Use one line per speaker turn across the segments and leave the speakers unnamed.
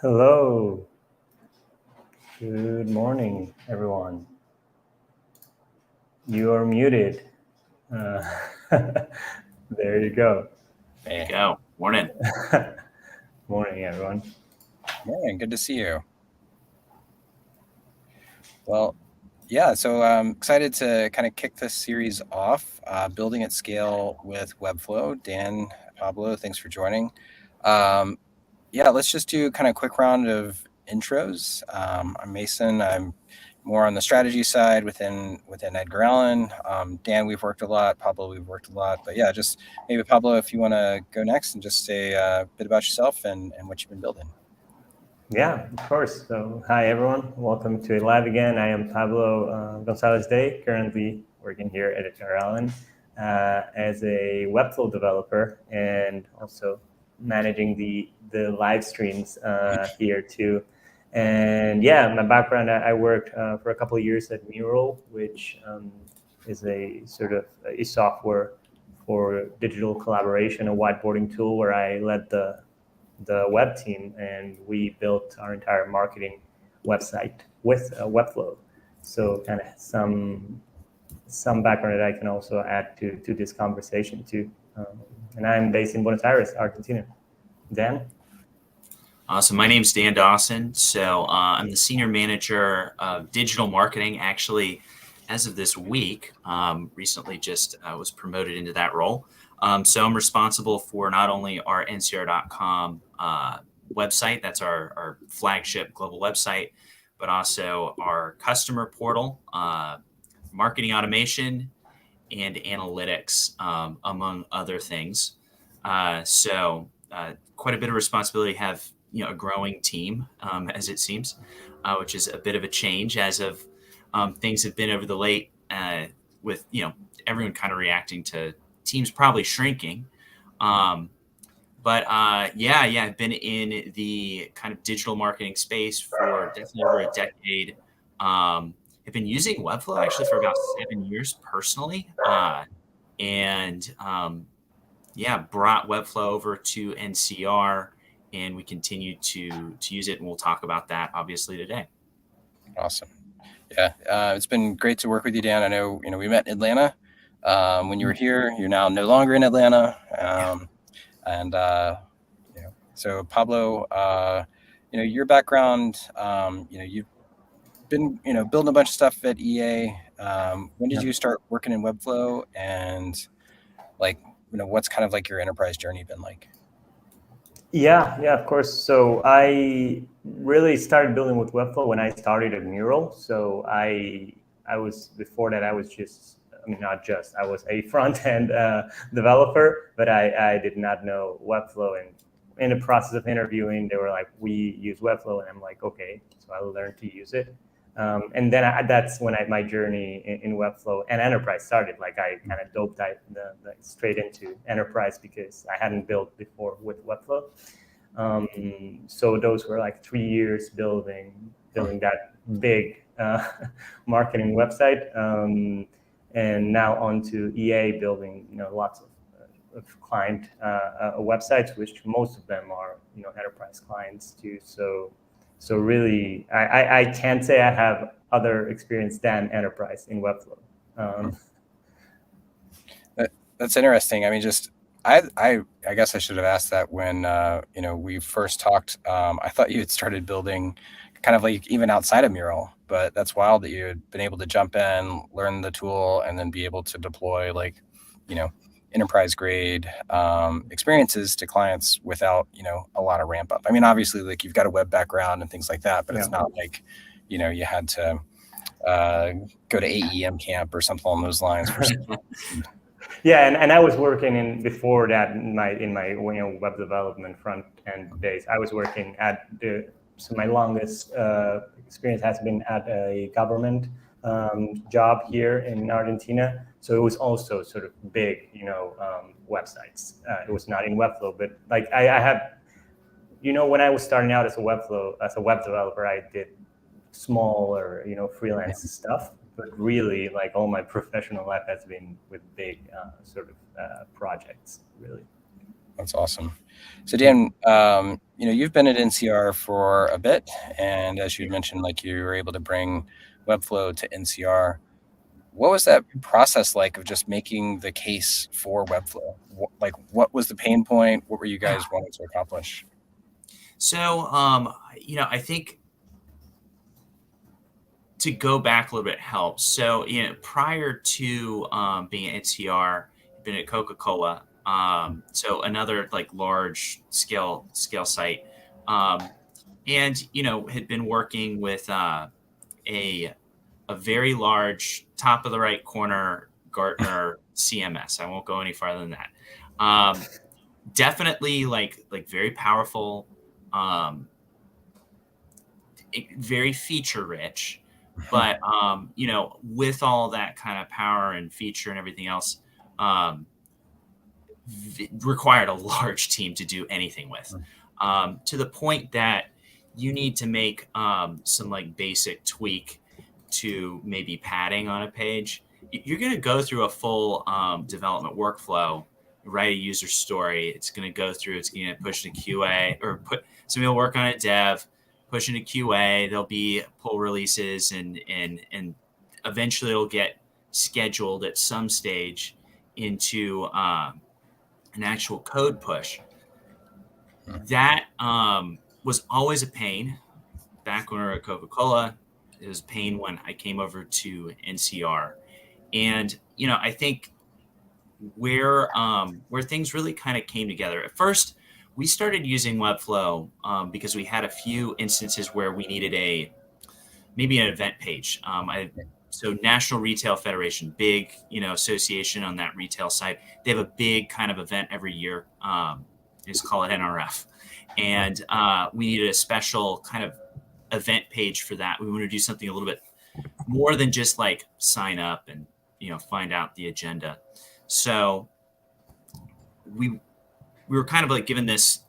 Hello. Good morning, everyone. You are muted. Uh, there you go.
There you go. Morning.
Morning, everyone.
Morning. Good to see you. Well, yeah, so I'm excited to kind of kick this series off, building at scale with Webflow. Dan, Pablo, thanks for joining. Let's just do kind of a quick round of intros. I'm Mason. I'm more on the strategy side within Edgar Allan. Dan, we've worked a lot. Pablo, we've worked a lot. But yeah, just maybe Pablo, if you want to go next and just say a bit about yourself and what you've been building.
Yeah, of course. So, hi, everyone. Welcome to Live again. I am Pablo Gonzalez Day, currently working here at Edgar Allan as a Webflow developer and also managing the live streams here too. And yeah, my background, I worked for a couple of years at Mural, which is a sort of a software for digital collaboration, a whiteboarding tool where I led the web team, and we built our entire marketing website with Webflow. So kind of some background that I can also add to this conversation too. And I'm based in Buenos Aires, Argentina. Dan?
Awesome. My name's Dan Dawson. So I'm the senior manager of digital marketing. Actually, as of this week, recently just was promoted into that role. So I'm responsible for not only our NCR.com website, that's our flagship global website, but also our customer portal, marketing automation, and analytics, among other things. So quite a bit of responsibility, have a growing team, as it seems, which is a bit of a change as of things have been over the late with everyone kind of reacting to teams probably shrinking. I've been in the kind of digital marketing space for definitely over a decade. I've been using Webflow actually for about 7 years personally, brought Webflow over to NCR, and we continue to use it, and we'll talk about that obviously today.
Awesome. Yeah, it's been great to work with you, Dan. I know we met in Atlanta when you were here. You're now no longer in Atlanta, so Pablo, your background, you've been building a bunch of stuff at EA. When did you start working in Webflow, and what's kind of like your enterprise journey been like?
Yeah, of course. So I really started building with Webflow when I started at Mural. So I was, before that, I was I was a front-end developer, but I did not know Webflow. And in the process of interviewing, they were like, we use Webflow. And I'm like, okay. So I learned to use it. And then that's when my journey in Webflow and enterprise started. Like I kind of dived straight into enterprise because I hadn't built before with Webflow. So those were like 3 years building that big marketing website, and now on to EA, building lots of client websites, which most of them are enterprise clients too. So really, I can't say I have other experience than enterprise in Webflow.
That's interesting. I mean, I guess I should have asked that when we first talked. I thought you had started building kind of like even outside of Mural, but that's wild that you had been able to jump in, learn the tool, and then be able to deploy enterprise grade experiences to clients without a lot of ramp up. I mean, obviously, like you've got a web background and things like that, but it's not like you had to go to AEM camp or something along those lines.
Yeah, and I was working before that in my web development front end days. I was working so my longest experience has been at a government job here in Argentina. So it was also sort of big, websites. It was not in Webflow, but like I had, when I was starting out as a web developer, I did smaller, freelance stuff. But really, like all my professional life has been with big sort of projects, really.
That's awesome. So Dan, you've been at NCR for a bit, and as you mentioned, like you were able to bring Webflow to NCR. What was that process like of just making the case for Webflow? What was the pain point? What were you guys wanting to accomplish?
So, I think to go back a little bit helps. So, prior to being at NCR, I've been at Coca-Cola. So another like large scale site, and had been working with a very large top of the right corner Gartner CMS. I won't go any farther than that. Definitely like very powerful, very feature rich, but with all that kind of power and feature and everything else, required a large team to do anything with, to the point that you need to make some like basic tweak to maybe padding on a page. You're going to go through a full development workflow, write a user story. It's going to go through, it's going to push to QA, or somebody will work on it, dev, push into QA. There'll be pull releases, and eventually it'll get scheduled at some stage into an actual code push. That was always a pain back when we were at Coca-Cola. It was a pain when I came over to NCR. And, I think where things really kind of came together. At first, we started using Webflow because we had a few instances where we needed maybe an event page. So National Retail Federation, big, association on that retail side. They have a big kind of event every year. Just call it NRF. And we needed a special kind of event page for that. We want to do something a little bit more than just like sign up and, find out the agenda. So we were kind of like given this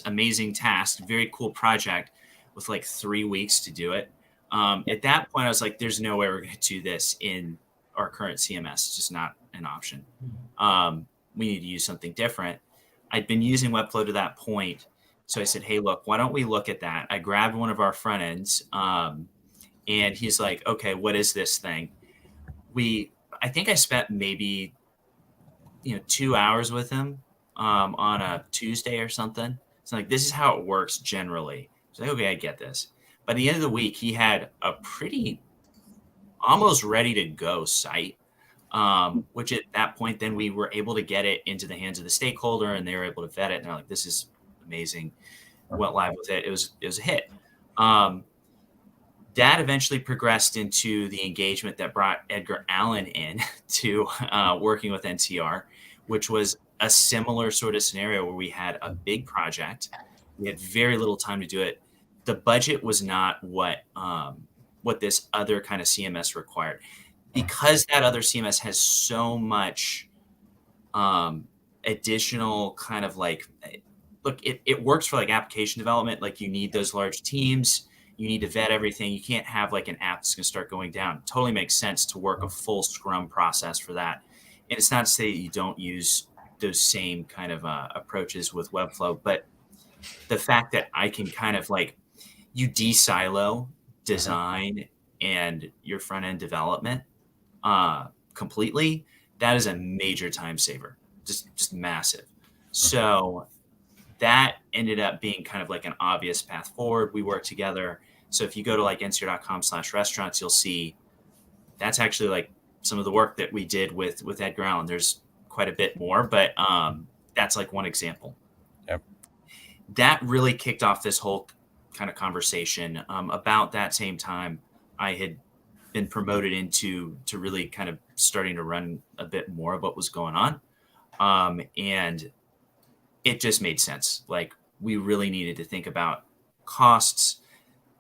amazing task, very cool project with like 3 weeks to do it. At that point, I was like, there's no way we're going to do this in our current CMS. It's just not an option. We need to use something different. I'd been using Webflow to that point. So I said, hey, look, why don't we look at that? I grabbed one of our front ends, and he's like, okay, what is this thing? I think I spent maybe, 2 hours with him on a Tuesday or something. So like, this is how it works generally. He's like, okay, I get this. By the end of the week, he had a pretty almost ready to go site, which at that point, then we were able to get it into the hands of the stakeholder, and they were able to vet it. And they're like, this is amazing. Went live with it. It was a hit. That eventually progressed into the engagement that brought Edgar Allan in to working with NCR, which was a similar sort of scenario where we had a big project. We had very little time to do it. The budget was not what this other kind of CMS required, because that other CMS has so much additional kind of like, look, it works for like application development. Like you need those large teams, you need to vet everything. You can't have like an app that's going to start going down. It totally makes sense to work a full Scrum process for that. And it's not to say that you don't use those same kind of approaches with Webflow, but the fact that I can kind of like, you de-silo design and your front end development completely, that is a major time saver, just massive. So that ended up being kind of like an obvious path forward. We work together. So if you go to like ncr.com/restaurants, you'll see that's actually like some of the work that we did with Edgar Allan. There's quite a bit more, but that's like one example.
Yep.
That really kicked off this whole kind of conversation. About that same time, I had been promoted into really kind of starting to run a bit more of what was going on. And it just made sense. Like we really needed to think about costs.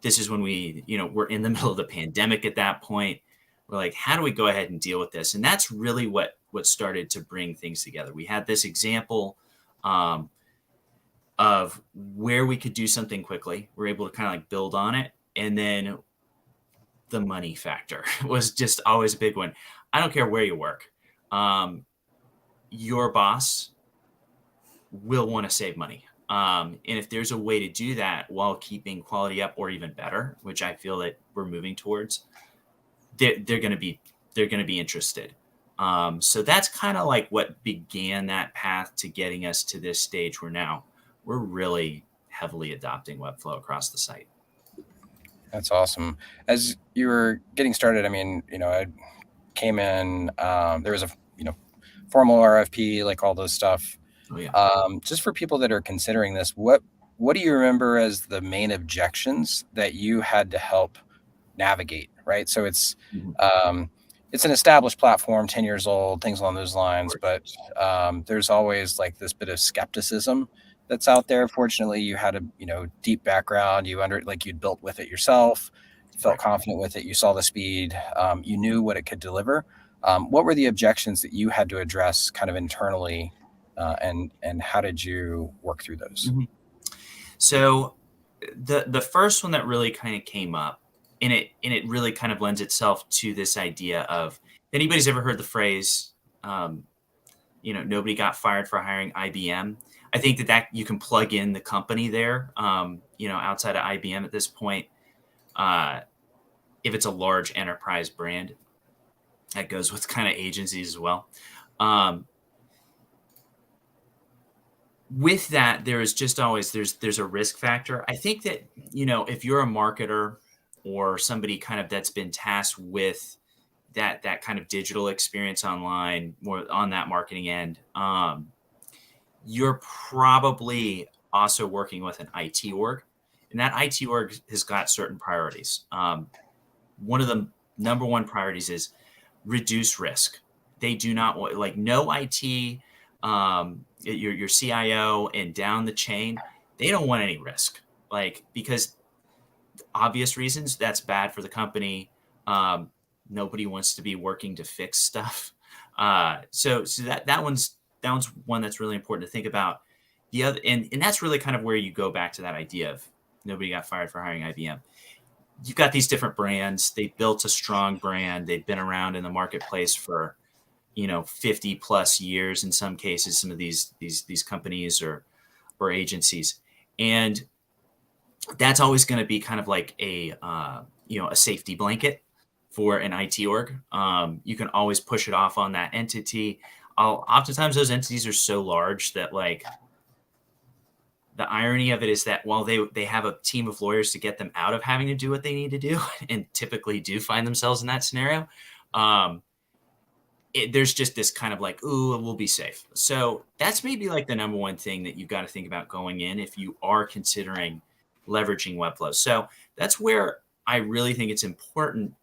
This is when we're in the middle of the pandemic at that point. We're like, how do we go ahead and deal with this? And that's really what started to bring things together. We had this example of where we could do something quickly. We're able to kind of like build on it. And then the money factor was just always a big one. I don't care where you work. Your boss will want to save money. And if there's a way to do that while keeping quality up or even better, which I feel that we're moving towards, they're going to be interested. So that's kind of like what began that path to getting us to this stage where now we're really heavily adopting Webflow across the site.
That's awesome. As you were getting started, I mean, I came in, there was a, formal RFP, like all those stuff.
Oh yeah.
Just for people that are considering this, what do you remember as the main objections that you had to help navigate, right? So it's an established platform, 10 years old, things along those lines, but there's always like this bit of skepticism that's out there. Fortunately, you had a deep background. You'd built with it yourself, you felt confident with it. You saw the speed. You knew what it could deliver. What were the objections that you had to address kind of internally, and how did you work through those?
So the first one that really kind of came up, and it really kind of lends itself to this idea of, anybody's ever heard the phrase, nobody got fired for hiring IBM. I think that you can plug in the company there, outside of IBM at this point. If it's a large enterprise brand, that goes with kind of agencies as well. With that, there is just always, there's a risk factor. I think that, if you're a marketer or somebody kind of that's been tasked with that kind of digital experience online, more on that marketing end, you're probably also working with an IT org, and that IT org has got certain priorities. One of the number one priorities is reduce risk. They do not want, like, no IT, your CIO and down the chain, they don't want any risk, because obvious reasons, that's bad for the company. Nobody wants to be working to fix stuff. So that one's one that's really important to think about. The other, and that's really kind of where you go back to that idea of nobody got fired for hiring IBM. You've got these different brands. They built a strong brand. They've been around in the marketplace for 50 plus years in some cases, some of these companies or agencies. And that's always going to be kind of like a safety blanket for an IT org. You can always push it off on that entity. Oftentimes those entities are so large that, like, the irony of it is that while they have a team of lawyers to get them out of having to do what they need to do, and typically do find themselves in that scenario, there's just this kind of like, ooh, we'll be safe. So that's maybe like the number one thing that you've got to think about going in if you are considering leveraging Webflow. So that's where I really think it's important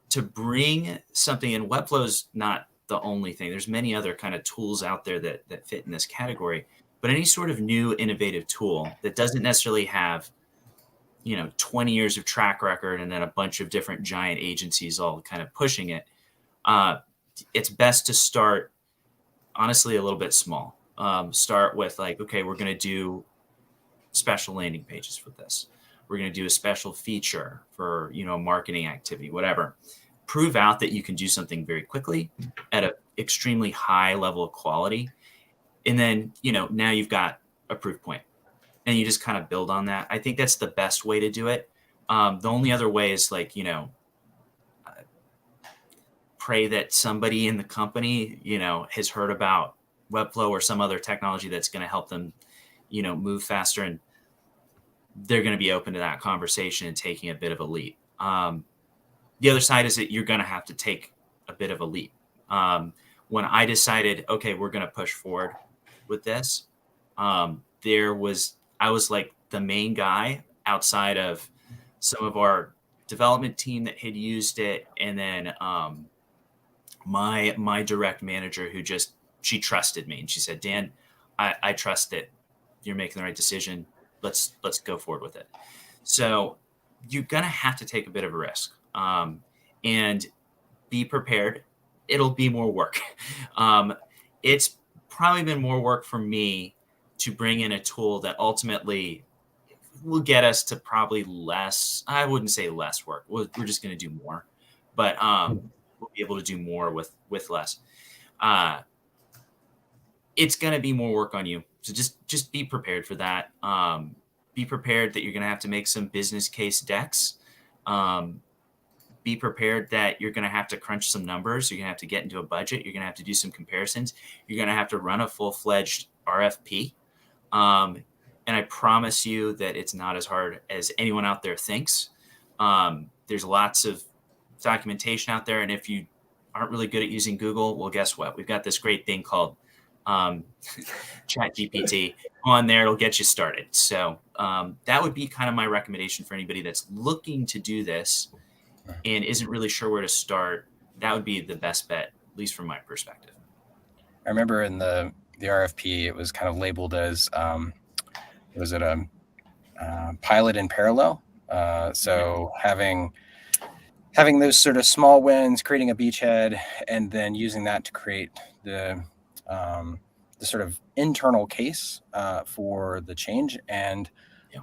to bring something in. Webflow's not the only thing. There's many other kind of tools out there that fit in this category, but any sort of new innovative tool that doesn't necessarily have 20 years of track record and then a bunch of different giant agencies all kind of pushing it, it's best to start honestly a little bit small. Start with, like, okay, we're going to do special landing pages for this. We're going to do a special feature for, a marketing activity, whatever. Prove out that you can do something very quickly at an extremely high level of quality. And then, now you've got a proof point, and you just kind of build on that. I think that's the best way to do it. The only other way is, like, pray that somebody in the company, has heard about Webflow or some other technology that's going to help them, move faster, and they're going to be open to that conversation and taking a bit of a leap. The other side is that you're going to have to take a bit of a leap. When I decided, okay, we're going to push forward with this, I was like the main guy outside of some of our development team that had used it, and then my direct manager, who she trusted me, and she said, Dan, I trust that you're making the right decision. Let's go forward with it. So you're going to have to take a bit of a risk, and be prepared. It'll be more work. It's probably been more work for me to bring in a tool that ultimately will get us to probably less. I wouldn't say less work. We're just going to do more, but we'll be able to do more with less. It's going to be more work on you. So just be prepared for that. Be prepared that you're going to have to make some business case decks. Be prepared that you're going to have to crunch some numbers. You're going to have to get into a budget. You're going to have to do some comparisons. You're going to have to run a full-fledged RFP. And I promise you that it's not as hard as anyone out there thinks. There's lots of documentation out there. And if you aren't really good at using Google, well, guess what? We've got this great thing called ChatGPT on there. It'll get you started. So that would be kind of my recommendation for anybody that's looking to do this and isn't really sure where to start. That would be the best bet, at least from my perspective.
I remember in the RFP, it was kind of labeled as, was it a pilot in parallel? So having those sort of small wins, creating a beachhead, and then using that to create the sort of internal case for the change. And,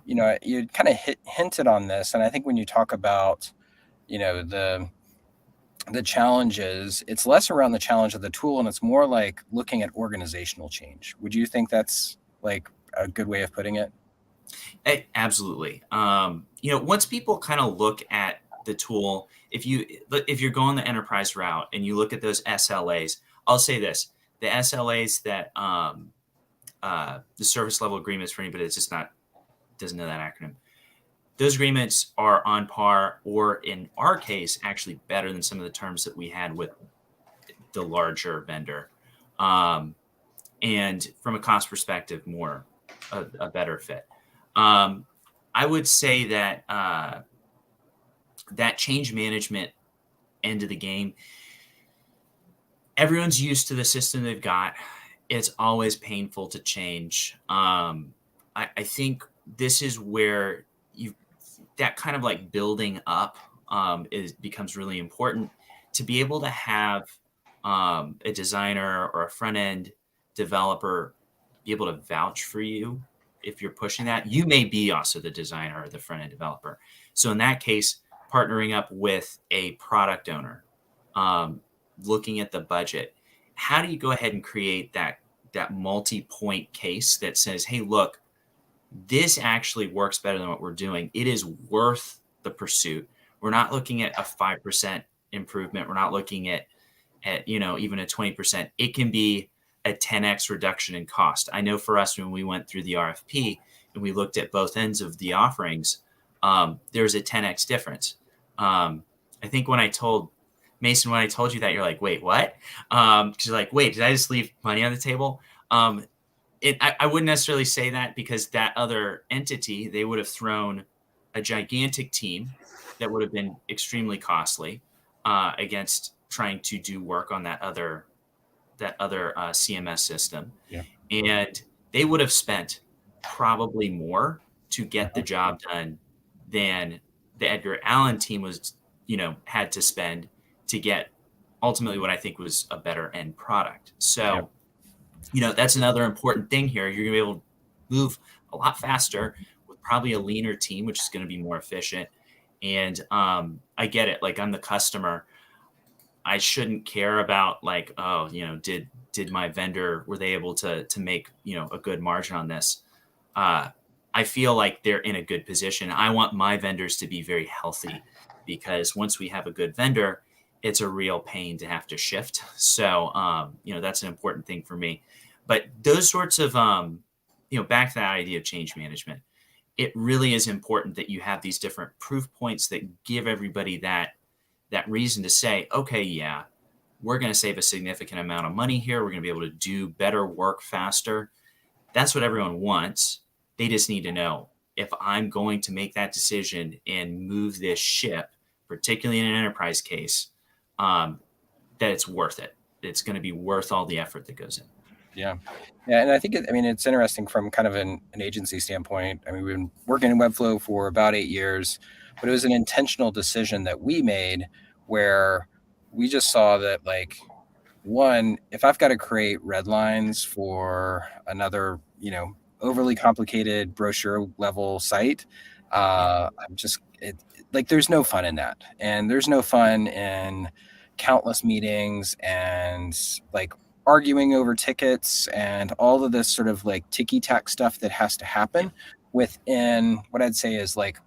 you know, you kind of hinted on this. And I think when you talk about, you know, the challenges, it's less around the challenge of the tool, and it's more like looking at organizational change. Would you think that's like a good way of putting it?
Absolutely. You know, once people kind of look at the tool, if you're going the enterprise route and you look at those SLAs, I'll say this: the SLAs that the service level agreements, for anybody that's just doesn't know that acronym, those agreements are on par, or in our case, actually better than some of the terms that we had with the larger vendor. And from a cost perspective, a better fit. I would say that that change management end of the game, everyone's used to the system they've got. It's always painful to change. I think this is where that kind of like building up becomes really important, to be able to have a designer or a front end developer be able to vouch for you. If you're pushing that, you may be also the designer or the front end developer. So in that case, partnering up with a product owner, looking at the budget, how do you go ahead and create that multi-point case that says, hey, look, this actually works better than what we're doing. It is worth the pursuit. We're not looking at a 5% improvement. We're not looking at even a 20%. It can be a 10x reduction in cost. I know for us, when we went through the RFP and we looked at both ends of the offerings, there's a 10x difference. I think when I told Mason, when I told you that, you're like, wait, what? Because you're like, wait, did I just leave money on the table? I wouldn't necessarily say that, because that other entity, they would have thrown a gigantic team that would have been extremely costly against trying to do work on that other CMS system. Yeah. And they would have spent probably more to get the job done than the Edgar Allan team was, had to spend to get ultimately what I think was a better end product. So, that's another important thing here. You're going to be able to move a lot faster with probably a leaner team, which is going to be more efficient. And I get it. Like, I'm the customer. I shouldn't care about like, oh, did my vendor, were they able to make, a good margin on this? I feel like they're in a good position. I want my vendors to be very healthy, because once we have a good vendor, it's a real pain to have to shift. So, that's an important thing for me. But those sorts of, back to that idea of change management, it really is important that you have these different proof points that give everybody that reason to say, okay, yeah, we're going to save a significant amount of money here. We're going to be able to do better work faster. That's what everyone wants. They just need to know, if I'm going to make that decision and move this ship, particularly in an enterprise case, that it's worth it. It's going to be worth all the effort that goes in.
Yeah. And I think, it's interesting from kind of an agency standpoint. We've been working in Webflow for about 8 years, but it was an intentional decision that we made, where we just saw that, like, one, if I've got to create red lines for another, overly complicated brochure level site, there's no fun in that. And there's no fun in countless meetings and like arguing over tickets and all of this sort of like ticky-tack stuff that has to happen within what I'd say is like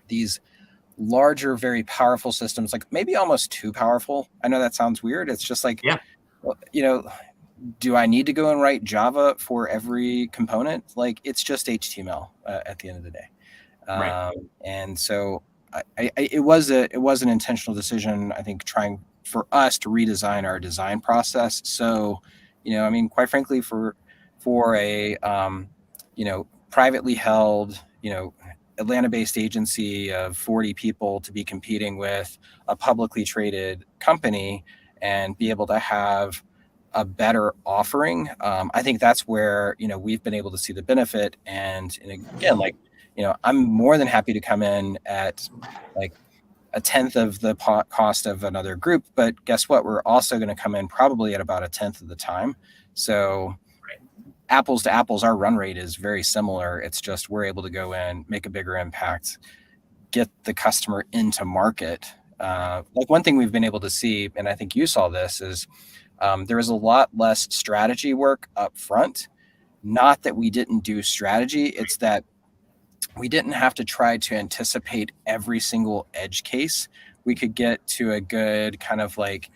these larger, very powerful systems, like maybe almost too powerful. I know that sounds weird. It's just like, you know, do I need to go and write Java for every component? Like, it's just HTML at the end of the day.
Right.
And so it was an intentional decision, I think, trying for us to redesign our design process. So, you know, I mean, quite frankly, for a you know, privately held, you know, Atlanta-based agency of 40 people to be competing with a publicly traded company and be able to have a better offering, I think that's where, you know, we've been able to see the benefit. And again, like, you know, I'm more than happy to come in at like a tenth of the cost of another group, but guess what? We're also going to come in probably at about a tenth of the time. So apples to apples, our run rate is very similar. It's just we're able to go in, make a bigger impact, get the customer into market. Like one thing we've been able to see, and I think you saw this, is there is a lot less strategy work up front. Not that we didn't do strategy, it's that we didn't have to try to anticipate every single edge case. We could get to a good kind of like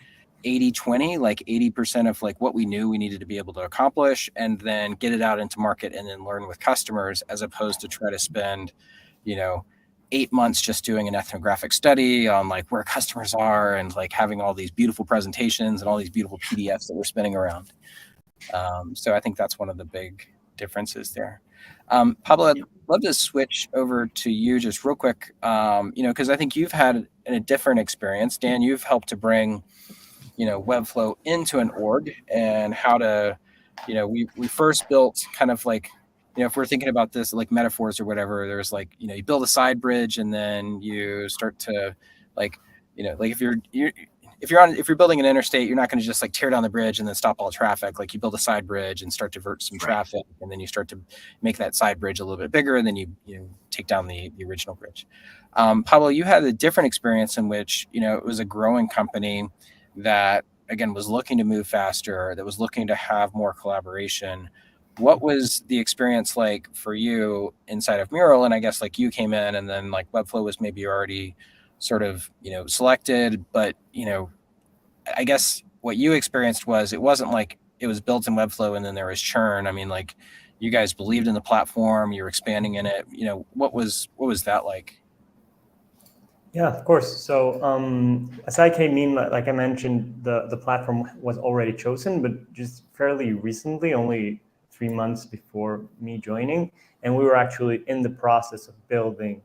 80-20, like 80% of like what we knew we needed to be able to accomplish, and then get it out into market and then learn with customers, as opposed to try to spend, you know, 8 months just doing an ethnographic study on like where customers are and like having all these beautiful presentations and all these beautiful PDFs that we're spinning around. So I think that's one of the big differences there. Pablo, I'd love to switch over to you just real quick, you know, because I think you've had a different experience. Dan, you've helped to bring, you know, Webflow into an org, and how to, you know, we first built kind of like, you know, if we're thinking about this like metaphors or whatever, there's like, you know, you build a side bridge and then you start to like, you know, like if you're building an interstate, you're not going to just like tear down the bridge and then stop all traffic. Like you build a side bridge and start to divert some traffic, and then you start to make that side bridge a little bit bigger, and then you take down the original bridge. Pablo, you had a different experience in which, you know, it was a growing company that again was looking to move faster, that was looking to have more collaboration. What was the experience like for you inside of Mural? And I guess like you came in and then like Webflow was maybe already sort of, you know, selected, but, you know, I guess what you experienced was it wasn't like it was built in Webflow and then there was churn. I mean, like you guys believed in the platform, you were expanding in it. You know, what was that like?
Yeah, of course. So as I came in, like I mentioned, the platform was already chosen, but just fairly recently, only 3 months before me joining, and we were actually in the process of building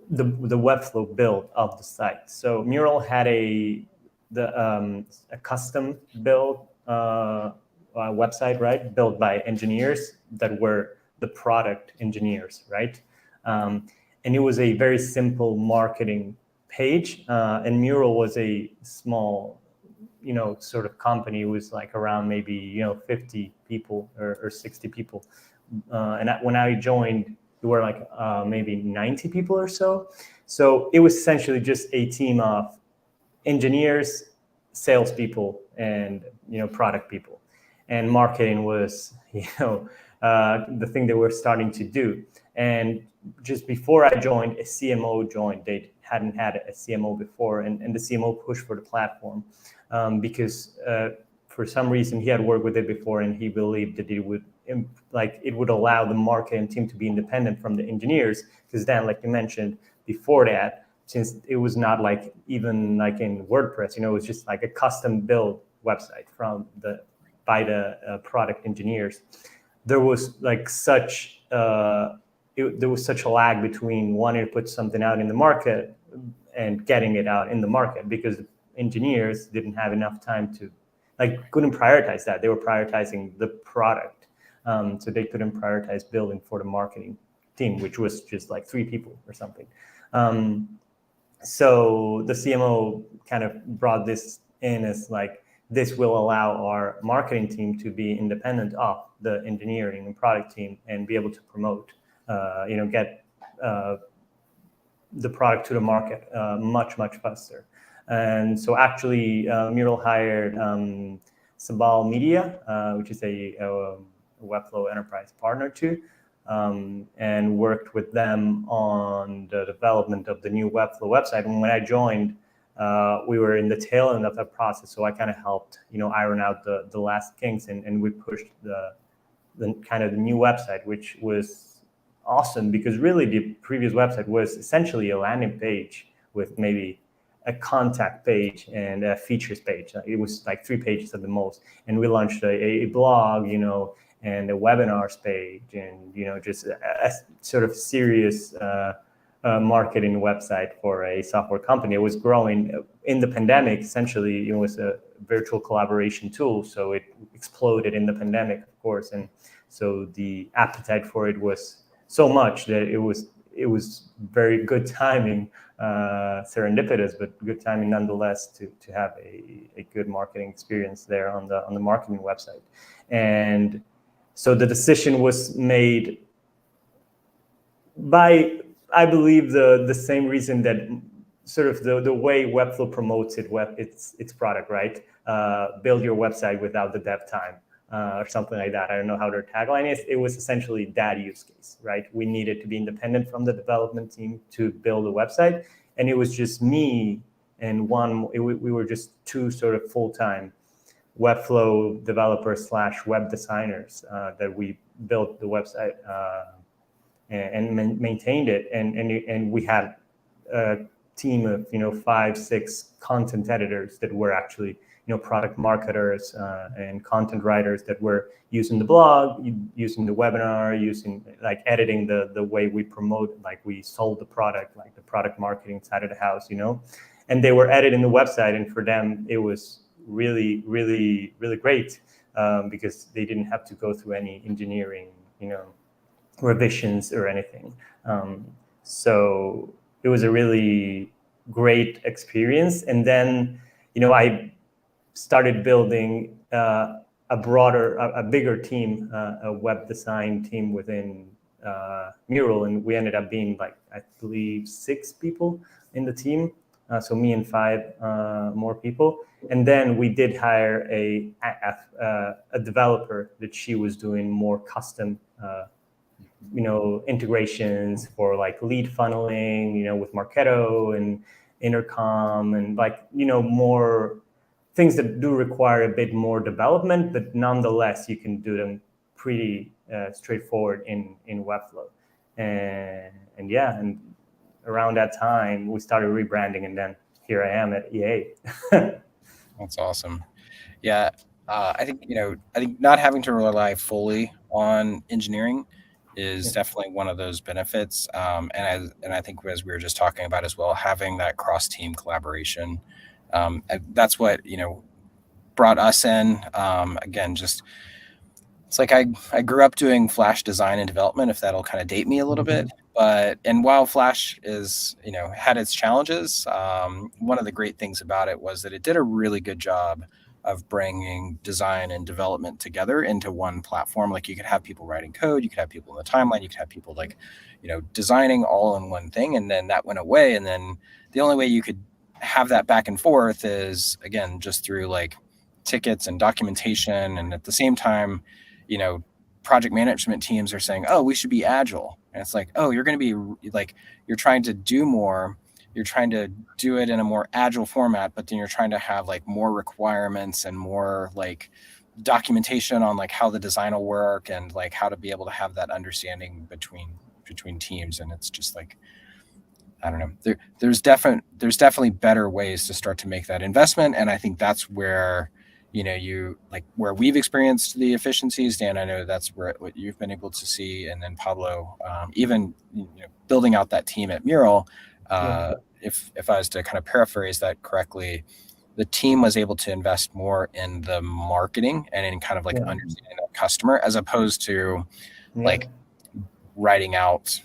the Webflow build of the site. So Mural had a custom build website, right, built by engineers that were the product engineers, right? And it was a very simple marketing page. And Mural was a small, you know, sort of company. It was like around maybe, you know, 50 people or 60 people. And when I joined, we were like maybe 90 people or so. So it was essentially just a team of engineers, salespeople, and, you know, product people. And marketing was, you know, the thing that we're starting to do. And just before I joined, a CMO joined. They hadn't had a CMO before, and the CMO pushed for the platform because for some reason he had worked with it before, and he believed that it would allow the marketing team to be independent from the engineers. Because then, like you mentioned before that, since it was not like even like in WordPress, you know, it was just like a custom build website by the product engineers. There was like such there was such a lag between wanting to put something out in the market and getting it out in the market, because engineers didn't have enough time to, like, couldn't prioritize that. They were prioritizing the product. So they couldn't prioritize building for the marketing team, which was just like 3 people or something. So the CMO kind of brought this in as like, this will allow our marketing team to be independent of the engineering and product team and be able to promote, you know, get the product to the market much faster. And so actually Mural hired Sabal Media, which is a Webflow enterprise partner too, and worked with them on the development of the new Webflow website. And when I joined, we were in the tail end of that process, so I kind of helped, iron out the last kinks, and we pushed the kind of the new website, which was awesome because really the previous website was essentially a landing page with maybe a contact page and a features page. It was like 3 pages at the most. And we launched a blog, and a webinars page, and just a sort of serious marketing website for a software company. It was growing in the pandemic. Essentially, it was a virtual collaboration tool, so it exploded in the pandemic, of course, and so the appetite for it was so much that it was very good timing, serendipitous, but good timing nonetheless to have a good marketing experience there on the marketing website. And so the decision was made by, I believe, the same reason that sort of the way Webflow promotes its product, right? Build your website without the dev time, or something like that. I don't know how their tagline is. It was essentially that use case, right? We needed to be independent from the development team to build a website. And it was just me and we were just 2 sort of full-time Webflow developers / web designers that we built the website and maintained it. And we had a team of 5, 6 content editors that were actually product marketers and content writers that were using the blog, using the webinar, using editing the way we promote, we sold the product, the product marketing side of the house, and they were editing the website. And for them, it was really, really, really great because they didn't have to go through any engineering, revisions or anything. So it was a really great experience. And then, I started building a bigger team, a web design team within Mural, and we ended up being I believe 6 people in the team. So me and 5 more people. And then we did hire a developer that she was doing more custom, integrations for lead funneling, with Marketo and Intercom and more things that do require a bit more development, but nonetheless, you can do them pretty straightforward in Webflow. And around that time, we started rebranding, and then here I am at EA.
That's awesome. Yeah, I think not having to rely fully on engineering is definitely one of those benefits. And I think, as we were just talking about as well, having that cross-team collaboration, that's what brought us in. Again, just it's I grew up doing Flash design and development, if that'll kind of date me a little bit. And while Flash is, had its challenges, one of the great things about it was that it did a really good job of bringing design and development together into one platform. You could have people writing code, you could have people in the timeline, you could have people designing all in one thing. And then that went away. And then the only way you could have that back and forth is, again, just through tickets and documentation. And at the same time, project management teams are saying, oh, we should be agile. And it's oh, you're going to be you're trying to do more. You're trying to do it in a more agile format, but then you're trying to have more requirements and more documentation on how the design will work and how to be able to have that understanding between teams. And it's just I don't know. There's definitely better ways to start to make that investment. And I think that's where where we've experienced the efficiencies. Dan, I know that's what you've been able to see. And then Pablo, even building out that team at Mural, if I was to kind of paraphrase that correctly, the team was able to invest more in the marketing and in kind of understanding the customer, as opposed to writing out,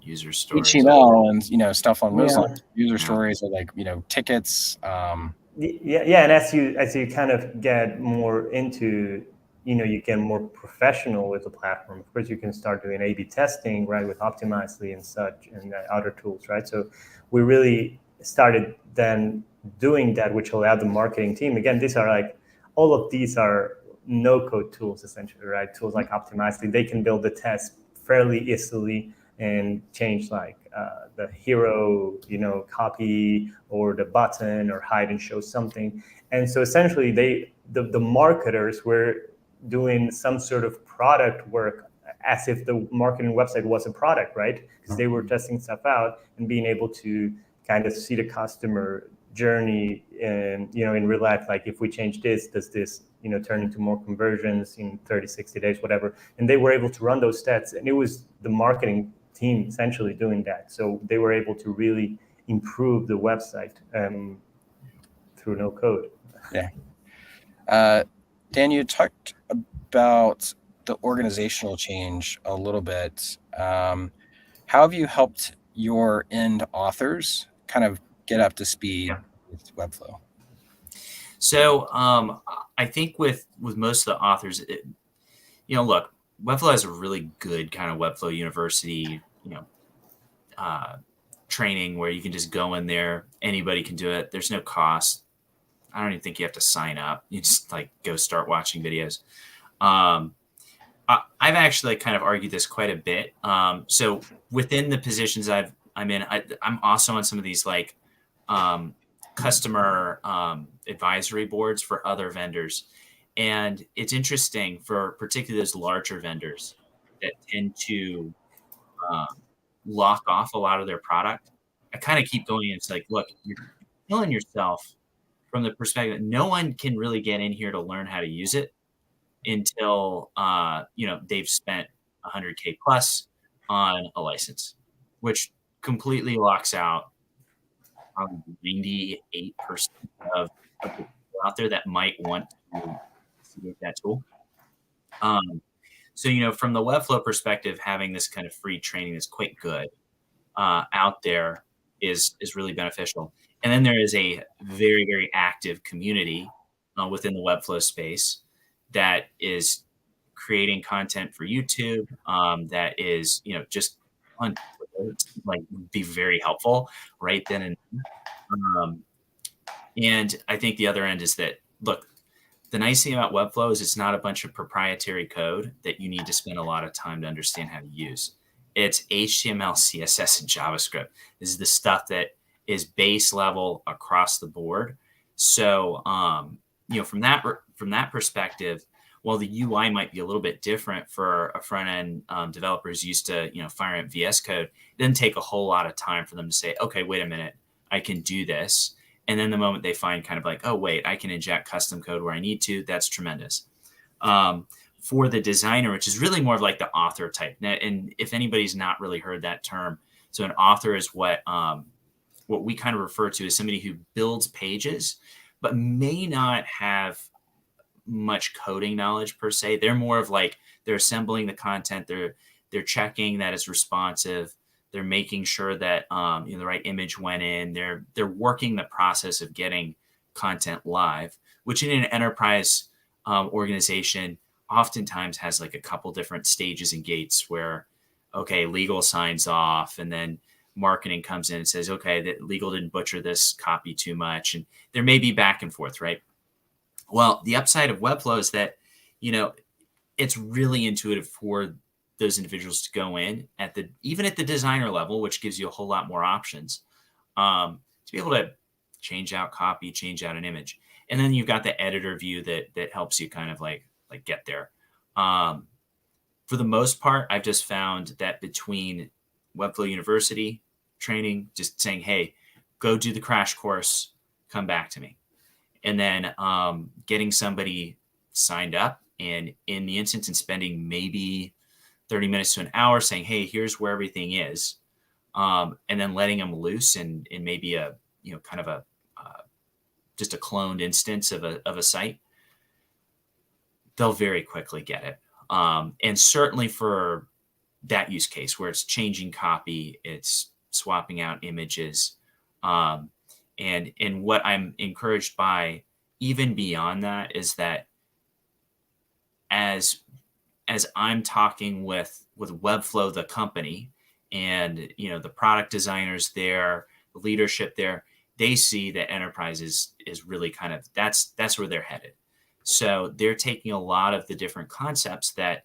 user stories,
HTML and stuff on those lines, user stories or tickets.
And as you kind of get more into, you get more professional with the platform. Of course, you can start doing A/B testing, right, with Optimizely and such, and other tools, right? So we really started then doing that, which allowed the marketing team. Again, these are all of these are no-code tools, essentially, right? Tools like Optimizely, they can build the test fairly easily and change like the hero, copy or the button or hide and show something. And so essentially the marketers were doing some sort of product work as if the marketing website was a product, right? Because they were testing stuff out and being able to kind of see the customer journey and, in real life, like if we change this, does this, turn into more conversions in 30, 60 days, whatever. And they were able to run those stats, and it was the marketing team essentially doing that. So they were able to really improve the website through no code.
Yeah. Dan, you talked about the organizational change a little bit. How have you helped your end authors kind of get up to speed with Webflow?
So I think with most of the authors, look, Webflow has a really good kind of Webflow University, training where you can just go in there. Anybody can do it. There's no cost. I don't even think you have to sign up. You just like go start watching videos. I've actually kind of argued this quite a bit. So within the positions I'm in, I'm also on some of these like customer advisory boards for other vendors. And it's interesting for particularly those larger vendors that tend to lock off a lot of their product. I kind of keep going. And it's like, look, you're killing yourself from the perspective that no one can really get in here to learn how to use it until they've spent 100K plus on a license, which completely locks out probably 98% of the people out there that might want to see that tool. So from the Webflow perspective, having this kind of free training is quite good out there is really beneficial. And then there is a very, very active community within the Webflow space that is creating content for YouTube that is, just on like be very helpful right then and and I think the other end is that, look, the nice thing about Webflow is it's not a bunch of proprietary code that you need to spend a lot of time to understand how to use. It's HTML, CSS, and JavaScript. This is the stuff that is base level across the board. So, from that perspective, while the UI might be a little bit different for a front end developer who's used to, firing up VS Code, it doesn't take a whole lot of time for them to say, okay, wait a minute, I can do this. And then the moment they find kind of like, oh, wait, I can inject custom code where I need to, that's tremendous. For the designer, which is really more of like the author type. And if anybody's not really heard that term, so an author is what we kind of refer to as somebody who builds pages, but may not have much coding knowledge per se. They're more of like, they're assembling the content, they're checking that it's responsive, they're making sure that the right image went in, they're working the process of getting content live, which in an enterprise organization oftentimes has like a couple different stages and gates where, okay, legal signs off, and then marketing comes in and says, okay, that legal didn't butcher this copy too much, and there may be back and forth, right? Well, the upside of Webflow is that, it's really intuitive for those individuals to go in even at the designer level, which gives you a whole lot more options, to be able to change out copy, change out an image. And then you've got the editor view that helps you kind of like get there. For the most part, I've just found that between Webflow University training, just saying, hey, go do the crash course, come back to me. And then getting somebody signed up and in the instance and spending maybe 30 minutes to an hour saying, hey, here's where everything is. And then letting them loose in maybe a, kind of just a cloned instance of a site, they'll very quickly get it. And certainly for that use case where it's changing copy, it's swapping out images. And what I'm encouraged by even beyond that is that as I'm talking with Webflow, the company, and the product designers there, the leadership there, they see that enterprise is really kind of that's where they're headed. So they're taking a lot of the different concepts that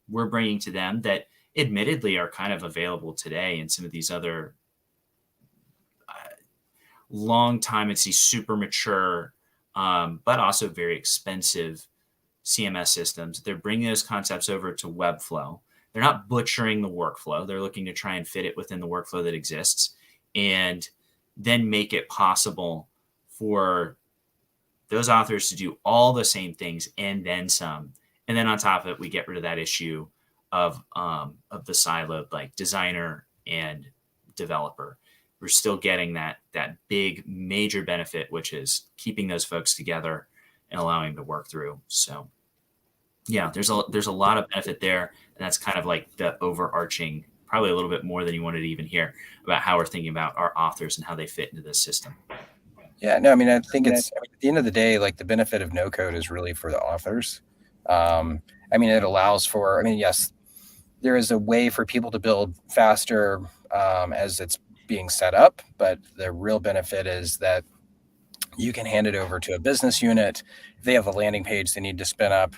we're bringing to them that admittedly are kind of available today in some of these other long time, it's these super mature, but also very expensive CMS systems. They're bringing those concepts over to Webflow. They're not butchering the workflow. They're looking to try and fit it within the workflow that exists and then make it possible for those authors to do all the same things and then some. And then on top of it, we get rid of that issue of the siloed like designer and developer. We're still getting that big major benefit, which is keeping those folks together and allowing them to work through. So yeah, there's a lot of benefit there. And that's kind of like the overarching, probably a little bit more than you wanted to even hear about how we're thinking about our authors and how they fit into this system.
Yeah, no, I mean, I think it's at the end of the day, like the benefit of no code is really for the authors. I mean, it allows for, I mean, yes, there is a way for people to build faster as it's being set up, but the real benefit is that you can hand it over to a business unit. If they have a landing page they need to spin up,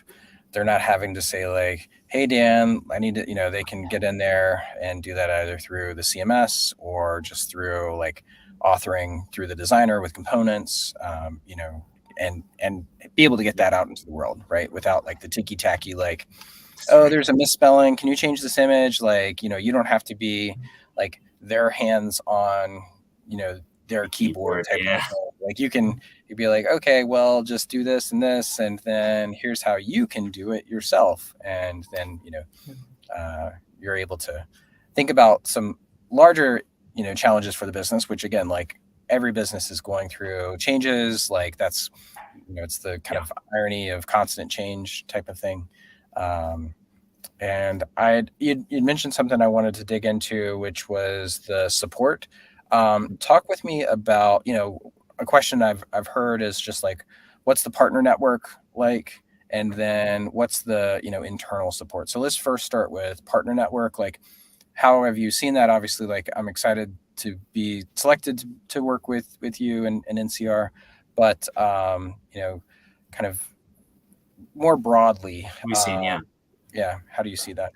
they're not having to say like, hey, Dan, I need to, you know, they can get in there and do that either through the CMS or just through like authoring through the designer with components, you know, and be able to get that out into the world, right? Without like the ticky-tacky, like, oh, there's a misspelling. Can you change this image? Like, you know, you don't have to be like their hands on, you know, their keyboard type
yeah.
of thing. Like you'd be like, okay, well, just do this and this, and then here's how you can do it yourself. And then, you know, you're able to think about some larger, you know, challenges for the business, which again, like every business is going through changes. Like that's, you know, it's the kind of irony of constant change type of thing. And you'd mentioned something I wanted to dig into, which was the support. Talk with me about, you know, a question I've heard is just like, what's the partner network like? And then what's the, you know, internal support? So let's first start with partner network. Like, how have you seen that? Obviously, like I'm excited to be selected to work with you and NCR, but you know, kind of more broadly,
We've seen,
yeah. How do you see that?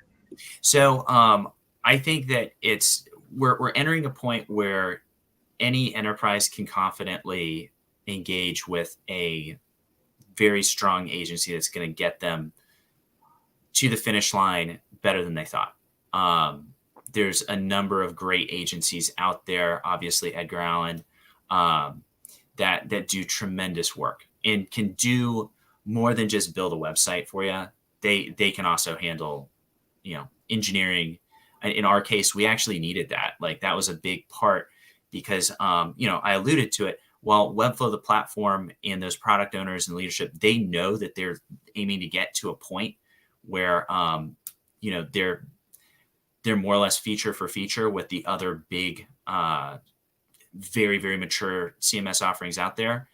So I think that we're entering a point where any enterprise can confidently engage with a very strong agency that's going to get them to the finish line better than they thought. There's a number of great agencies out there, obviously Edgar Allan, that do tremendous work and can do more than just build a website for you. They can also handle, you know, engineering. In our case, we actually needed that. Like that was a big part because, you know, I alluded to it. While Webflow, the platform, and those product owners and leadership, they know that they're aiming to get to a point where, you know, they're more or less feature for feature with the other big, very, very mature CMS offerings out there.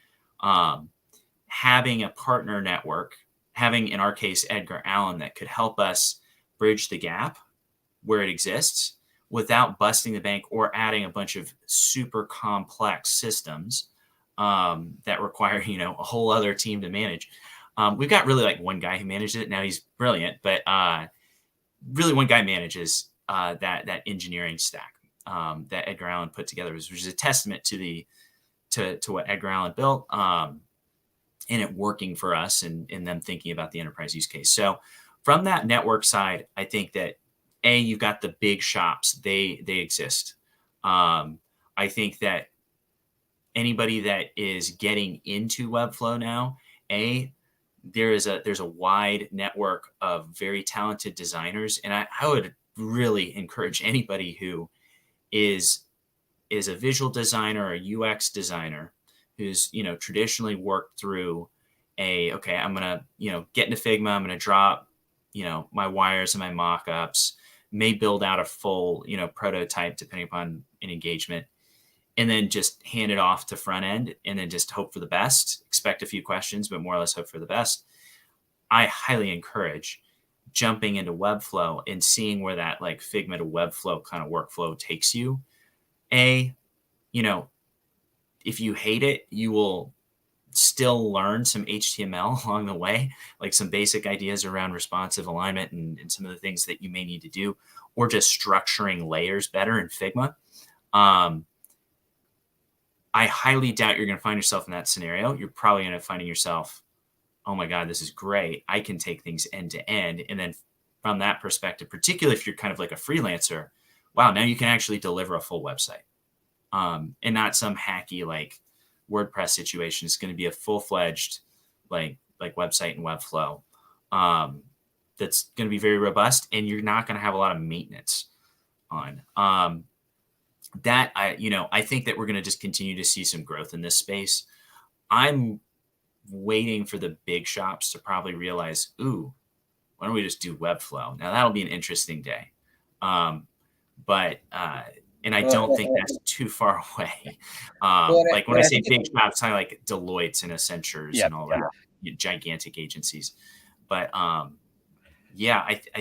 Having a partner network, having, in our case, Edgar Allan, that could help us bridge the gap where it exists without busting the bank or adding a bunch of super complex systems that require, you know, a whole other team to manage. We've got really like one guy who manages it. Now he's brilliant, but really one guy manages that engineering stack that Edgar Allan put together, which is a testament to what Edgar Allan built and it working for us and them thinking about the enterprise use case. So from that network side, I think that you've got the big shops, they exist. I think that anybody that is getting into Webflow now, there's a wide network of very talented designers. And I would really encourage anybody who is a visual designer or a UX designer who's, you know, traditionally worked through okay, I'm going to, you know, get into Figma, I'm going to drop, you know, my wires and my mock-ups, may build out a full, you know, prototype depending upon an engagement, and then just hand it off to front end and then just hope for the best, expect a few questions, but more or less hope for the best. I highly encourage jumping into Webflow and seeing where that like Figma to Webflow kind of workflow takes you. You know, if you hate it, you will still learn some HTML along the way, like some basic ideas around responsive alignment and some of the things that you may need to do, or just structuring layers better in Figma. I highly doubt you're going to find yourself in that scenario. You're probably going to find yourself, oh my God, this is great. I can take things end to end. And then from that perspective, particularly if you're kind of like a freelancer, wow, now you can actually deliver a full website, and not some hacky like WordPress situation. It's going to be a full-fledged like website and Webflow that's going to be very robust, and you're not going to have a lot of maintenance on. I think that we're going to just continue to see some growth in this space. I'm waiting for the big shops to probably realize, ooh, why don't we just do Webflow? Now that'll be an interesting day. And I don't think that's too far away. Like when I say big shops, I like Deloitte's and Accentures and all that, gigantic agencies. But I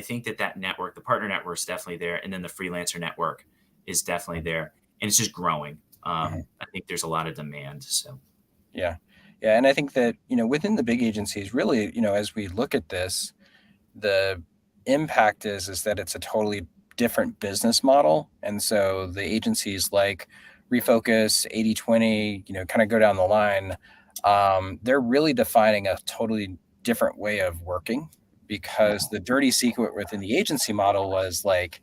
think that network, the partner network is definitely there. And then the freelancer network is definitely there. And it's just growing. I think there's a lot of demand. So,
yeah. Yeah. And I think that, within the big agencies, really, as we look at this, the impact is that it's a totally different business model. And so the agencies like Refocus, 80/20, kind of go down the line. They're really defining a totally different way of working, because the dirty secret within the agency model was like,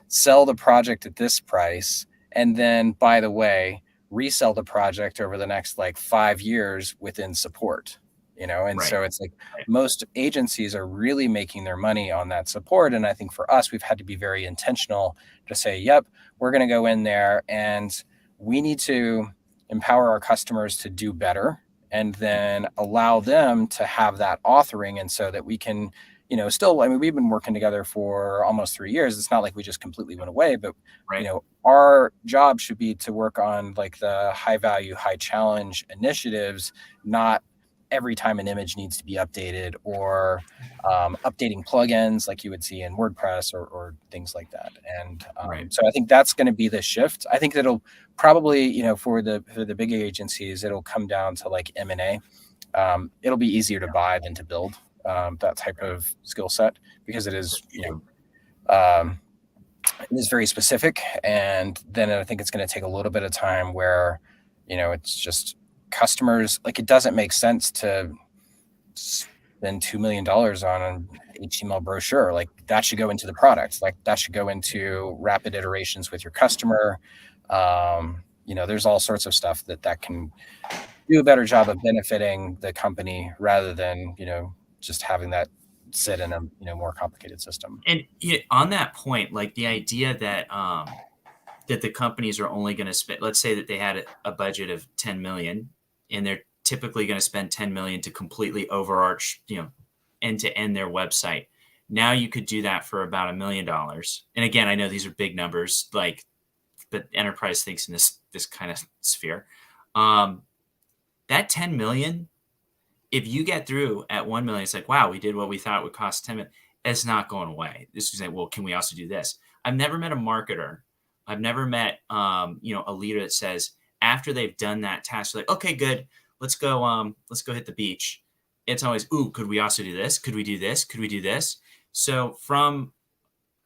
sell the project at this price. And then, by the way, resell the project over the next like 5 years within support, and right. So it's like most agencies are really making their money on that support. And I think for us, we've had to be very intentional to say, yep, we're going to go in there and we need to empower our customers to do better, and then allow them to have that authoring. And so that we can, we've been working together for almost 3 years. It's not like we just completely went away, but,
right.
Our job should be to work on like the high value, high challenge initiatives, not every time an image needs to be updated, or updating plugins like you would see in WordPress or things like that. And
right.
So I think that's going to be the shift. I think that'll probably, for the big agencies, it'll come down to like M&A. It'll be easier to buy than to build that type of skill set, because it is, it is very specific. And then I think it's going to take a little bit of time where, it's just customers, like, it doesn't make sense to spend $2 million on an HTML brochure. Like, that should go into the product. Like, that should go into rapid iterations with your customer. There's all sorts of stuff that can do a better job of benefiting the company, rather than, just having that sit in a more complicated system.
And on that point, like the idea that that the companies are only going to spend, let's say that they had a budget of 10 million, and they're typically going to spend 10 million to completely overarch, end to end their website. Now you could do that for about $1 million. And again, I know these are big numbers, but enterprise thinks in this kind of sphere. That 10 million, if you get through at 1 million, it's like, wow, we did what we thought would cost 10 million. It's not going away. This is like, well, can we also do this? I've never met a marketer. I've never met, a leader that says after they've done that task, like, okay, good, let's go hit the beach. It's always, ooh, could we also do this? Could we do this? Could we do this? So from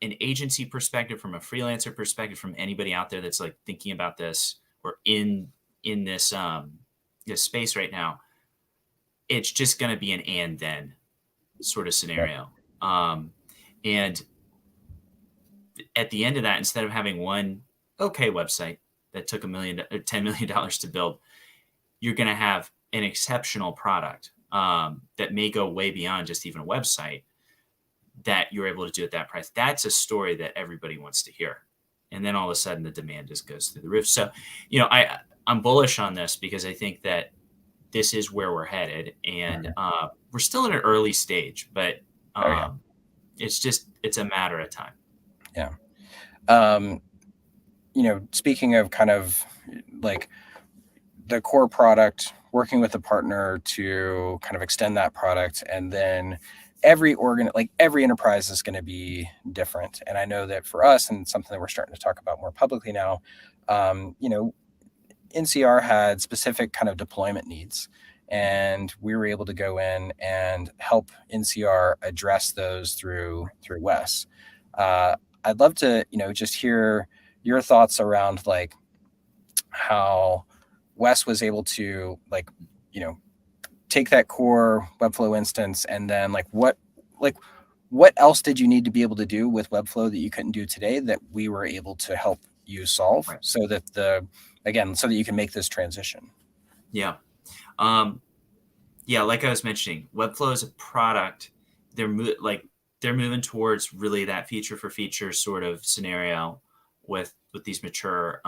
an agency perspective, from a freelancer perspective, from anybody out there that's like thinking about this or in this space right now, it's just going to be an and then sort of scenario. And at the end of that, instead of having one okay website that took $10 million to build, you're going to have an exceptional product that may go way beyond just even a website that you're able to do at that price. That's a story that everybody wants to hear. And then all of a sudden the demand just goes through the roof. So, I'm bullish on this, because I think that this is where we're headed, and we're still in an early stage, but it's a matter of time.
Yeah. Speaking of kind of like the core product, working with a partner to kind of extend that product, and then every enterprise is going to be different. And I know that for us, and something that we're starting to talk about more publicly now, NCR had specific kind of deployment needs, and we were able to go in and help NCR address those through Wes. I'd love to, just hear your thoughts around like how Wes was able to take that core Webflow instance, and then what else did you need to be able to do with Webflow that you couldn't do today that we were able to help you solve,
Right.
so that you can make this transition?
Yeah. Like I was mentioning, Webflow is a product. They're moving towards really that feature for feature sort of scenario with these mature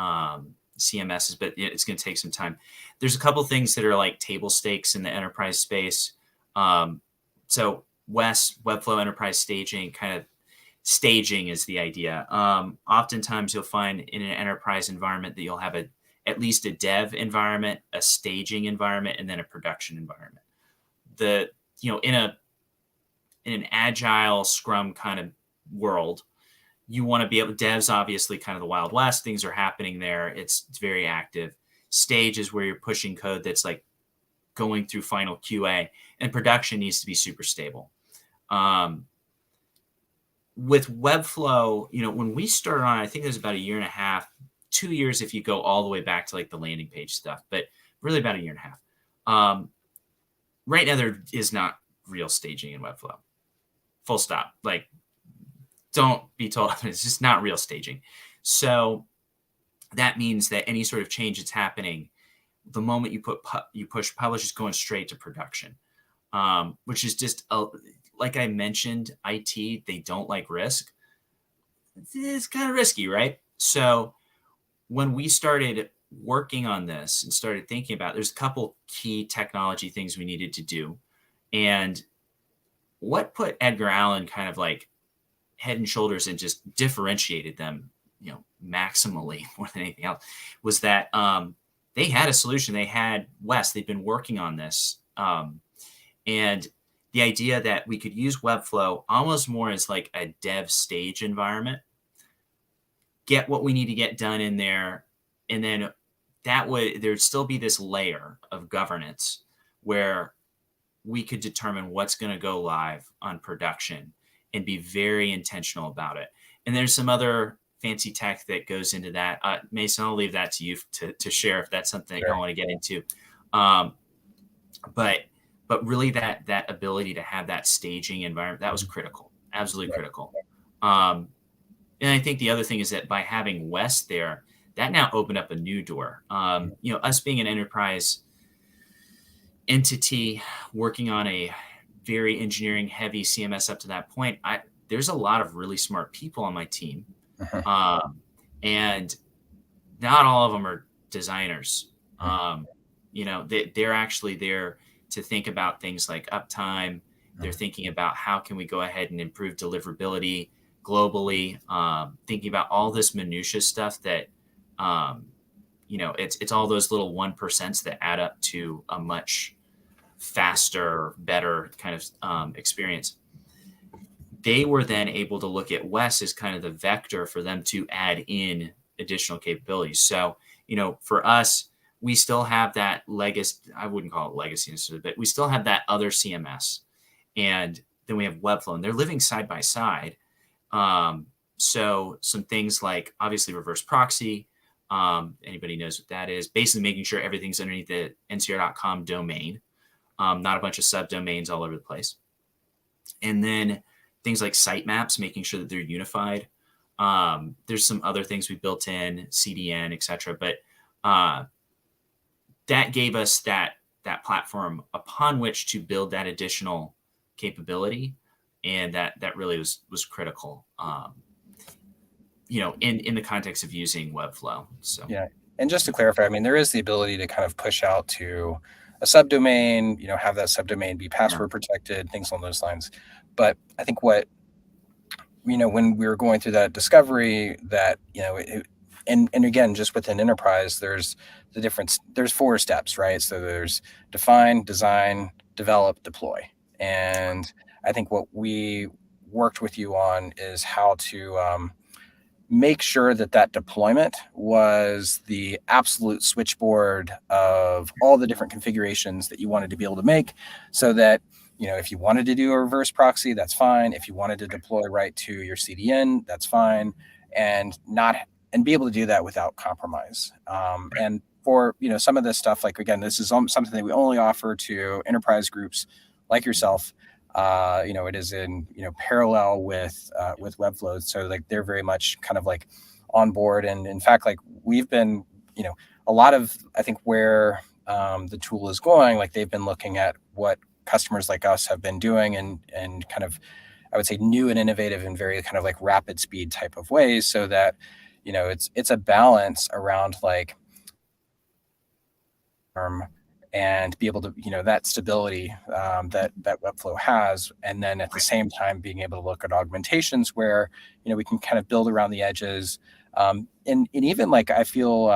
CMSs, but it's going to take some time. There's a couple things that are like table stakes in the enterprise space. So Webflow enterprise staging, kind of staging is the idea. Oftentimes you'll find in an enterprise environment that you'll have at least a dev environment, a staging environment, and then a production environment. In an agile Scrum kind of world, you want to be able. Dev's obviously kind of the Wild West. Things are happening there. It's very active. Stage is where you're pushing code that's like going through final QA, and production needs to be super stable. With Webflow, when we started on, I think it was about 1.5 years, 2 years if you go all the way back to like the landing page stuff, but really about 1.5 years. Right now there is not real staging in Webflow. Full stop. Like, don't be told, it's just not real staging. So that means that any sort of change that's happening, the moment you push publish, is going straight to production, which is just like I mentioned, IT, they don't like risk. It's kind of risky, right? So when we started working on this and started thinking about, there's a couple key technology things we needed to do. And what put Edgar Allan kind of like head and shoulders and just differentiated them, maximally more than anything else, was that they had a solution. They had Wes. They'd been working on this. And the idea that we could use Webflow almost more as like a dev stage environment, get what we need to get done in there, and then there'd still be this layer of governance where we could determine what's going to go live on production and be very intentional about it. And there's some other fancy tech that goes into that. Mason, I'll leave that to you to share if that's something
Sure.
I want to get into. But really that ability to have that staging environment, that was critical, absolutely critical. And I think the other thing is that by having Wes there, that now opened up a new door. Us being an enterprise entity working on a very engineering heavy CMS up to that point, there's a lot of really smart people on my team. And not all of them are designers. They're actually there to think about things like uptime. They're thinking about how can we go ahead and improve deliverability globally, thinking about all this minutia stuff that, it's all those little 1% that add up to a much faster, better kind of experience. They were then able to look at Wes as kind of the vector for them to add in additional capabilities. So, for us, we still have that legacy. I wouldn't call it legacy necessarily, but we still have that other CMS. And then we have Webflow, and they're living side by side. So some things like obviously reverse proxy. Anybody knows what that is? Basically making sure everything's underneath the ncr.com domain, not a bunch of subdomains all over the place. And then things like sitemaps, making sure that they're unified. There's some other things we built in, CDN, et cetera. But that gave us that platform upon which to build that additional capability. And that really was critical, in the context of using Webflow. So
yeah. And just to clarify, there is the ability to kind of push out to a subdomain, have that subdomain be password protected, things along those lines. But I think when we were going through that discovery that, and again, just within enterprise, there's 4 steps, right? So there's define, design, develop, deploy. And I think what we worked with you on is how to make sure that deployment was the absolute switchboard of all the different configurations that you wanted to be able to make, so that, if you wanted to do a reverse proxy, that's fine. If you wanted to deploy right to your CDN, that's fine, and be able to do that without compromise. And for some of this stuff, like, again, this is something that we only offer to enterprise groups like yourself. It is in parallel with Webflow, so like they're very much kind of like on board. And in fact, like, we've been a lot of, I think, where the tool is going, like they've been looking at what customers like us have been doing, and kind of, I would say, new and innovative and very kind of like rapid speed type of ways, so that it's a balance around like and be able to, that stability that Webflow has. And then at the same time, being able to look at augmentations where, we can kind of build around the edges. And even like, I feel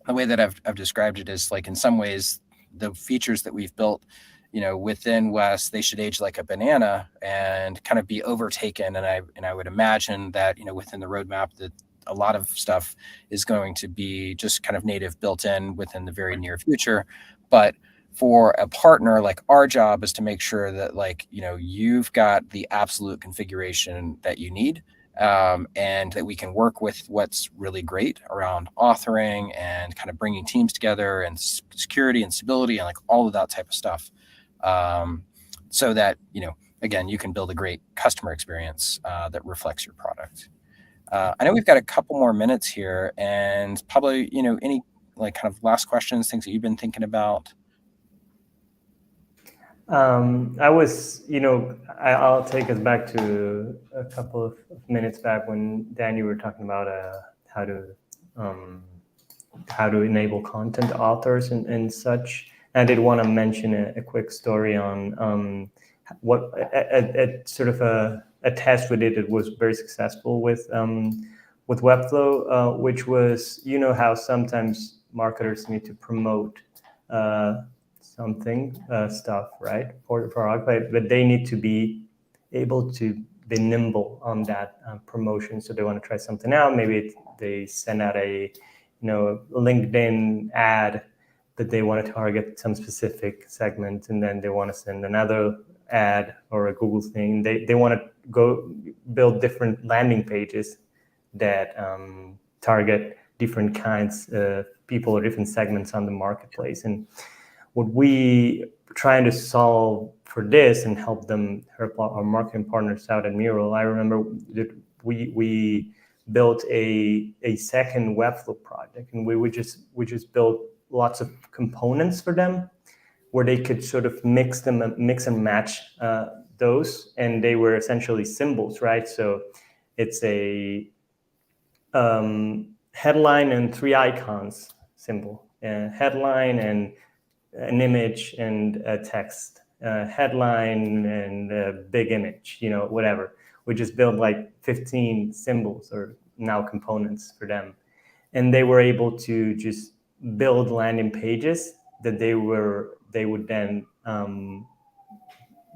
the way that I've described it is like, in some ways, the features that we've built, within West, they should age like a banana and kind of be overtaken. And I would imagine that, within the roadmap, that a lot of stuff is going to be just kind of native built in within the very near future. But for a partner, like, our job is to make sure that, like, you've got the absolute configuration that you need, and that we can work with what's really great around authoring and kind of bringing teams together, and security and stability and like all of that type of stuff. So that, again, you can build a great customer experience that reflects your product. I know we've got a couple more minutes here, and probably, any like kind of last questions, things that you've been thinking about?
I'll take us back to a couple of minutes back when, Dan, you were talking about how to enable content authors and such. I did want to mention a quick story on what sort of a test we did. It was very successful with Webflow, which was, how sometimes marketers need to promote stuff, right, for Arclight, but they need to be able to be nimble on that promotion. So they want to try something out. Maybe they send out a LinkedIn ad that they want to target some specific segment, and then they want to send another ad or a Google thing. They want to go build different landing pages that target different kinds of people or different segments on the marketplace. And what we trying to solve for this and help our marketing partners out at Mural, I remember that we built a second Webflow project, and we just built lots of components for them where they could sort of mix and match those, and they were essentially symbols, right? So it's a headline and 3 icons symbol, headline and an image and a text, headline and a big image, whatever. We just built like 15 symbols, or now components, for them. And they were able to just build landing pages that they would then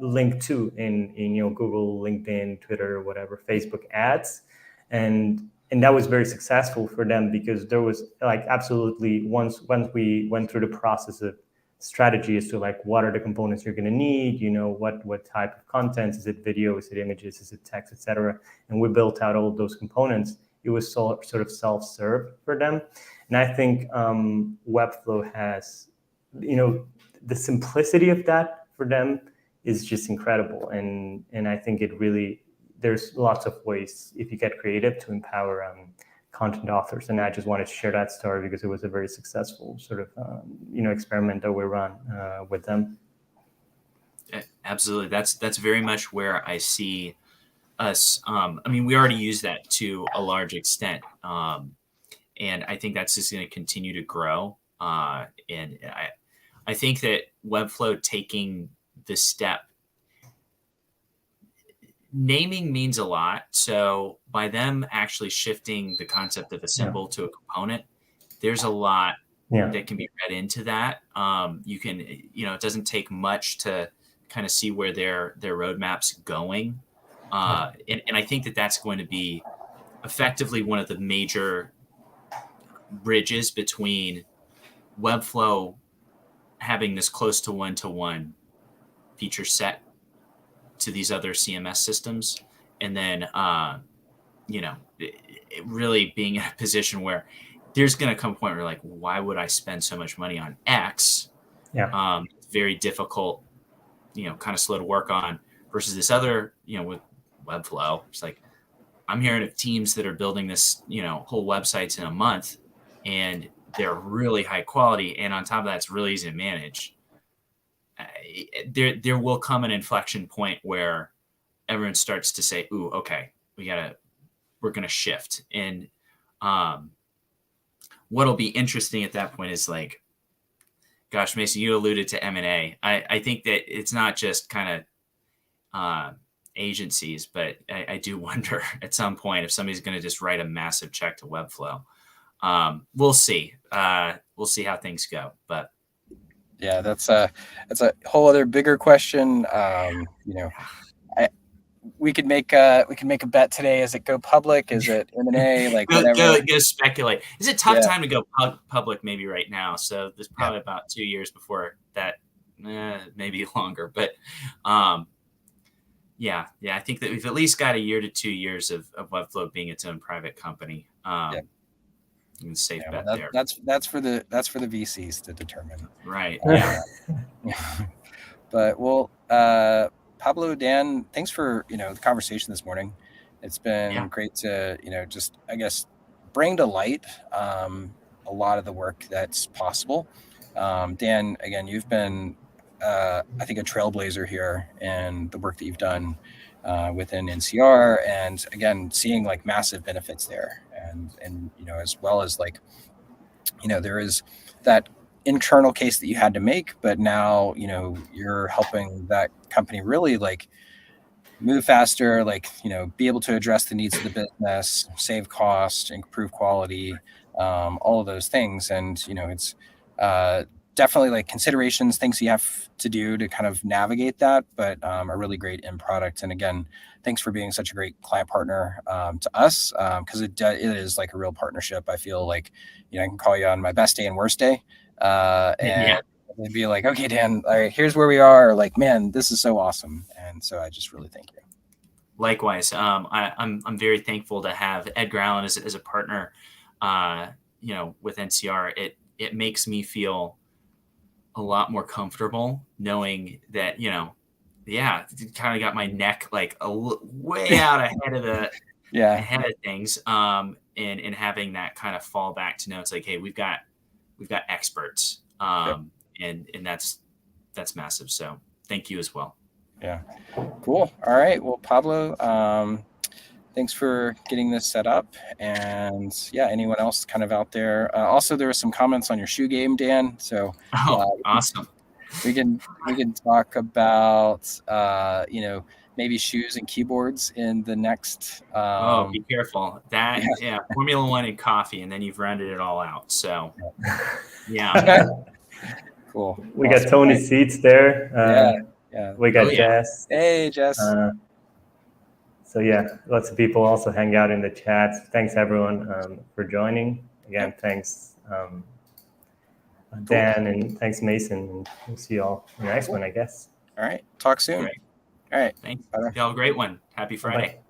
link to in Google, LinkedIn, Twitter, whatever, Facebook ads. And that was very successful for them, because there was like absolutely, once we went through the process of strategy as to like, what are the components you're going to need, what type of content, is it video, is it images, is it text, etc. And we built out all of those components. It was sort of self-serve for them. And I think Webflow has, the simplicity of that for them is just incredible. And I think there's lots of ways, if you get creative, to empower content authors. And I just wanted to share that story because it was a very successful sort of, experiment that we run with them.
Absolutely. That's very much where I see us. We already use that to a large extent. And I think that's just going to continue to grow. And I think that Webflow taking the step, naming means a lot. So by them actually shifting the concept of a symbol to a component, there's a lot that can be read into that. You can, it doesn't take much to kind of see where their roadmap's going. And I think that that's going to be effectively one of the major bridges between Webflow having this close to one-to-one feature set to these other CMS systems, and then it really being in a position where there's going to come a point where like, why would I spend so much money on X?
Yeah.
It's very difficult, kind of slow to work on, versus this other, with Webflow. It's like, I'm hearing of teams that are building this, whole websites in a month, and they're really high quality. And on top of that, it's really easy to manage. There will come an inflection point where everyone starts to say, ooh, okay, we're going to shift. And what'll be interesting at that point is like, gosh, Mason, you alluded to M&A. I think that it's not just kind of agencies, but I do wonder at some point if somebody's going to just write a massive check to Webflow. We'll see. We'll see how things go. But
yeah, that's a whole other bigger question. We could make a bet today. Is it go public? Is it M&A? Like whatever.
Go speculate. It's a tough time to go public maybe right now. So there's probably about 2 years before that, maybe longer. But I think that we've at least got 1 year to 2 years of Webflow being its own private company. Safe bet there.
That's for the VCs to determine.
Right.
But Pablo, Dan, thanks for the conversation this morning. It's been great to just I guess bring to light a lot of the work that's possible. Dan, again, you've been I think a trailblazer here in the work that you've done within NCR, and again seeing like massive benefits there, and as well as like there is that internal case that you had to make, but now you're helping that company really like move faster, like be able to address the needs of the business, save cost, improve quality, all of those things. And it's definitely like considerations, things you have to do to kind of navigate that, but a really great end product. And again, thanks for being such a great client partner to us, because it is like a real partnership. I feel like I can call you on my best day and worst day, and they'd be like, okay, Dan, all right, here's where we are. Or like, man, this is so awesome. And so I just really thank you.
Likewise, I'm very thankful to have Edgar Allan as a partner, with NCR. It makes me feel a lot more comfortable knowing that, kind of got my neck like way out ahead of the ahead of things. And having that kind of fall back to know it's like, hey, we've got experts. And that's massive. So thank you as well.
Yeah. Cool. All right. Well, Pablo, thanks for getting this set up. And anyone else kind of out there. Also, there were some comments on your shoe game, Dan. So
awesome.
We can talk about maybe shoes and keyboards in the next.
Be careful. That Formula One and coffee, and then you've rounded it all out. So
cool.
We got Tony's seats there. We got Jess.
Hey, Jess.
So lots of people also hang out in the chats. Thanks everyone for joining. Again, thanks Dan, and thanks Mason. And we'll see you all in the next one, I guess.
All right. Talk soon.
Great.
All right.
Thanks. Have a great one. Happy Friday.
Bye.